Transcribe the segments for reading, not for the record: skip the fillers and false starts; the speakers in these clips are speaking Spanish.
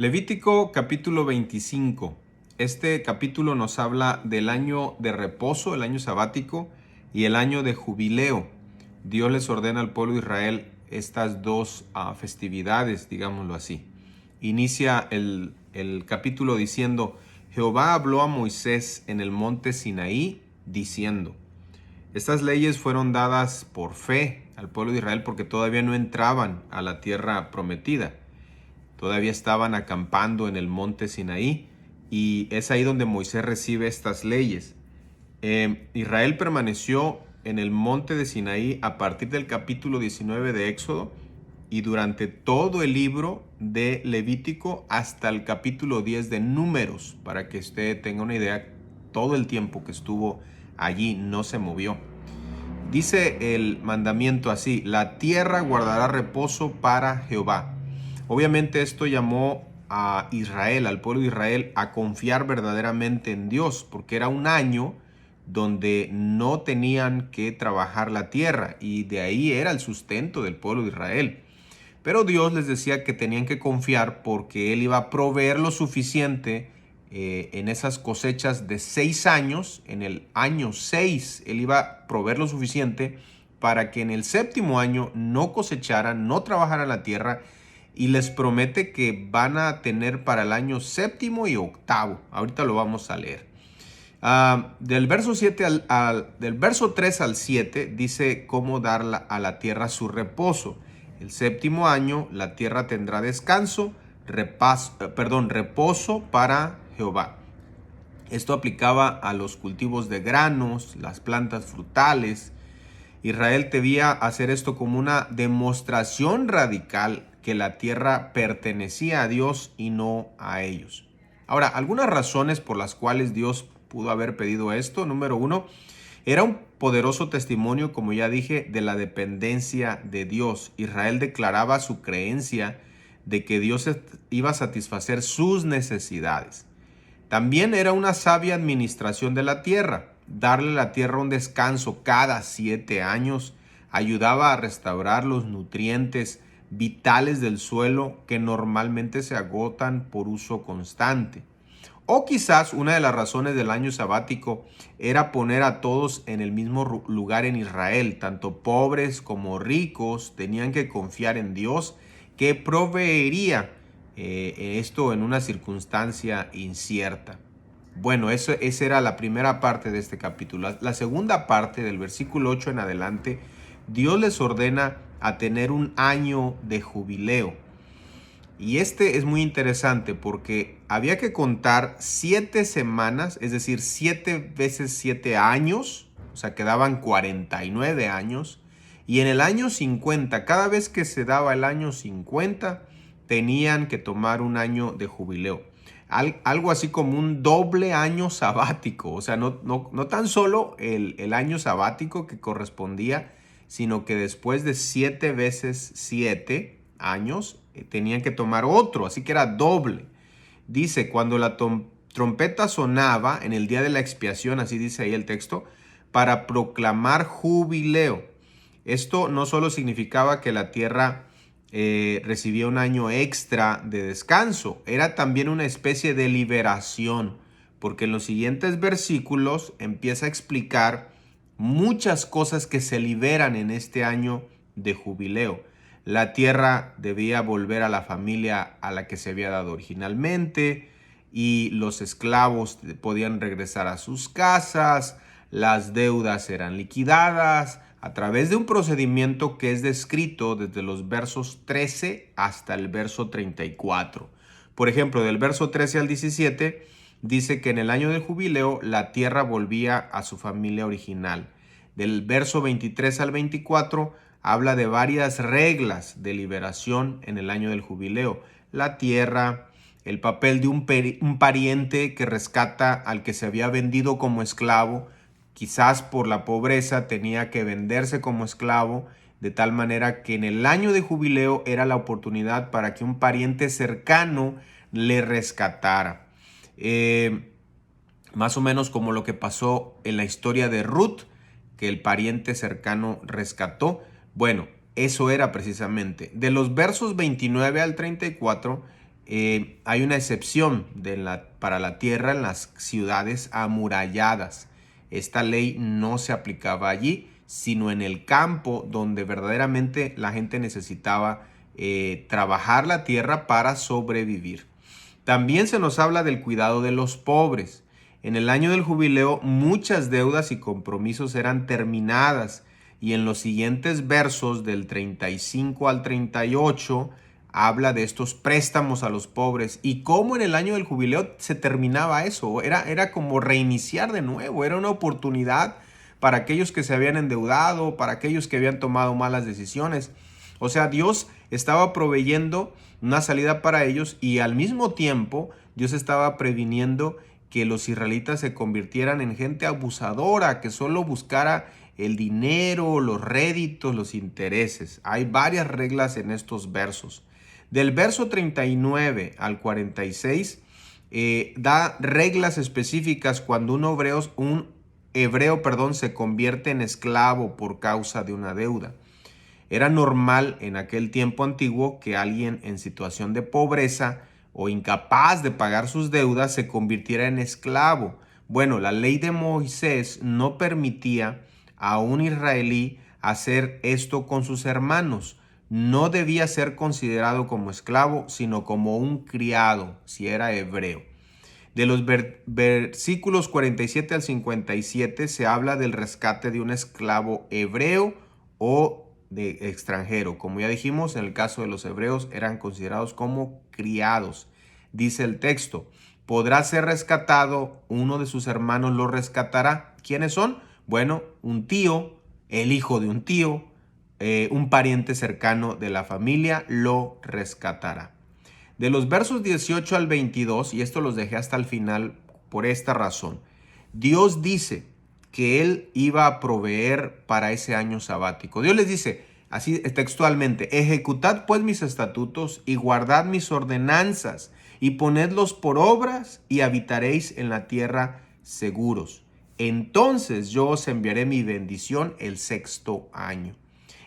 Levítico capítulo 25. Este capítulo nos habla del año de reposo, el año sabático y el año de jubileo. Dios les ordena al pueblo de Israel estas dos festividades, digámoslo así. Inicia el capítulo diciendo: Jehová habló a Moisés en el monte Sinaí diciendo. Estas leyes fueron dadas por fe al pueblo de Israel porque todavía no entraban a la tierra prometida. Todavía estaban acampando en el monte Sinaí y es ahí donde Moisés recibe estas leyes. Israel permaneció en el monte de Sinaí a partir del capítulo 19 de Éxodo y durante todo el libro de Levítico hasta el capítulo 10 de Números, para que usted tenga una idea, todo el tiempo que estuvo allí no se movió. Dice el mandamiento así: la tierra guardará reposo para Jehová. Obviamente esto llamó a Israel, al pueblo de Israel, a confiar verdaderamente en Dios, porque era un año donde no tenían que trabajar la tierra y de ahí era el sustento del pueblo de Israel. Pero Dios les decía que tenían que confiar porque Él iba a proveer lo suficiente en esas cosechas de 6 años. En el año 6 Él iba a proveer lo suficiente para que en el séptimo año no cosecharan, no trabajaran la tierra, y les promete que van a tener para el año séptimo y octavo. Ahorita lo vamos a leer. Del verso 3 al 7 dice cómo dar a la tierra su reposo. El séptimo año la tierra tendrá descanso, reposo para Jehová. Esto aplicaba a los cultivos de granos, las plantas frutales. Israel debía hacer esto como una demostración radical que la tierra pertenecía a Dios y no a ellos. Ahora, algunas razones por las cuales Dios pudo haber pedido esto. Número 1, era un poderoso testimonio, como ya dije, de la dependencia de Dios. Israel declaraba su creencia de que Dios iba a satisfacer sus necesidades. También era una sabia administración de la tierra. Darle a la tierra un descanso cada 7 años ayudaba a restaurar los nutrientes vitales del suelo que normalmente se agotan por uso constante. O quizás una de las razones del año sabático era poner a todos en el mismo lugar en Israel. Tanto pobres como ricos tenían que confiar en Dios, que proveería esto en una circunstancia incierta. Bueno, esa era la primera parte de este capítulo. La segunda parte, del versículo 8 en adelante, Dios les ordena a tener un año de jubileo. Y este es muy interesante porque había que contar 7 semanas, es decir, 7 veces 7 años, o sea, quedaban 49 años. Y en el año 50, cada vez que se daba el año 50, tenían que tomar un año de jubileo. Algo así como un doble año sabático, o sea, no tan solo el año sabático que correspondía, sino que después de 7 veces 7 años tenían que tomar otro, así que era doble. Dice, cuando la trompeta sonaba en el día de la expiación, así dice ahí el texto, para proclamar jubileo. Esto no solo significaba que la tierra recibía un año extra de descanso, era también una especie de liberación, porque en los siguientes versículos empieza a explicar muchas cosas que se liberan en este año de jubileo. La tierra debía volver a la familia a la que se había dado originalmente, y los esclavos podían regresar a sus casas, las deudas eran liquidadas a través de un procedimiento que es descrito desde los versos 13 hasta el verso 34. Por ejemplo, del verso 13 al 17 dice que en el año del jubileo la tierra volvía a su familia original. Del verso 23 al 24 habla de varias reglas de liberación en el año del jubileo. La tierra, el papel de un pariente que rescata al que se había vendido como esclavo. Quizás por la pobreza tenía que venderse como esclavo, de tal manera que en el año de jubileo era la oportunidad para que un pariente cercano le rescatara. Más o menos como lo que pasó en la historia de Ruth, que el pariente cercano rescató. Bueno, eso era precisamente. De los versos 29 al 34 hay una excepción para la tierra en las ciudades amuralladas. Esta ley no se aplicaba allí, sino en el campo donde verdaderamente la gente necesitaba trabajar la tierra para sobrevivir. También se nos habla del cuidado de los pobres. En el año del jubileo muchas deudas y compromisos eran terminadas, y en los siguientes versos del 35 al 38 habla de estos préstamos a los pobres y cómo en el año del jubileo se terminaba eso. Era como reiniciar de nuevo, era una oportunidad para aquellos que se habían endeudado, para aquellos que habían tomado malas decisiones. O sea, Dios estaba proveyendo una salida para ellos, y al mismo tiempo Dios estaba previniendo que los israelitas se convirtieran en gente abusadora, que solo buscara el dinero, los réditos, los intereses. Hay varias reglas en estos versos. Del verso 39 al 46 da reglas específicas cuando un hebreo, se convierte en esclavo por causa de una deuda. Era normal en aquel tiempo antiguo que alguien en situación de pobreza o incapaz de pagar sus deudas se convirtiera en esclavo. Bueno, la ley de Moisés no permitía a un israelí hacer esto con sus hermanos. No debía ser considerado como esclavo, sino como un criado, si era hebreo. De los versículos 47 al 57 se habla del rescate de un esclavo hebreo o de extranjero. Como ya dijimos, en el caso de los hebreos eran considerados como criados. Dice el texto: podrá ser rescatado, uno de sus hermanos lo rescatará. ¿Quiénes son? Bueno, un tío, el hijo de un tío, un pariente cercano de la familia lo rescatará. De los versos 18 al 22, y esto los dejé hasta el final por esta razón, Dios dice que Él iba a proveer para ese año sabático. Dios les dice así textualmente: ejecutad pues mis estatutos y guardad mis ordenanzas y ponedlos por obras y habitaréis en la tierra seguros. Entonces yo os enviaré mi bendición el sexto año.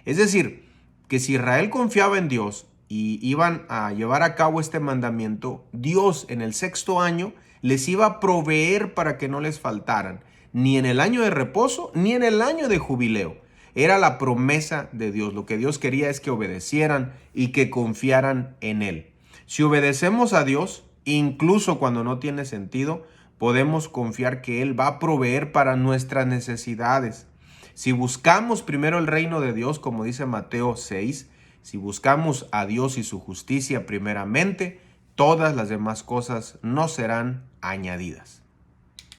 Es decir, que si Israel confiaba en Dios y iban a llevar a cabo este mandamiento, Dios en el sexto año les iba a proveer para que no les faltaran, ni en el año de reposo, ni en el año de jubileo. Era la promesa de Dios. Lo que Dios quería es que obedecieran y que confiaran en Él. Si obedecemos a Dios, incluso cuando no tiene sentido, podemos confiar que Él va a proveer para nuestras necesidades. Si buscamos primero el reino de Dios, como dice Mateo 6, si buscamos a Dios y su justicia primeramente, todas las demás cosas nos serán añadidas.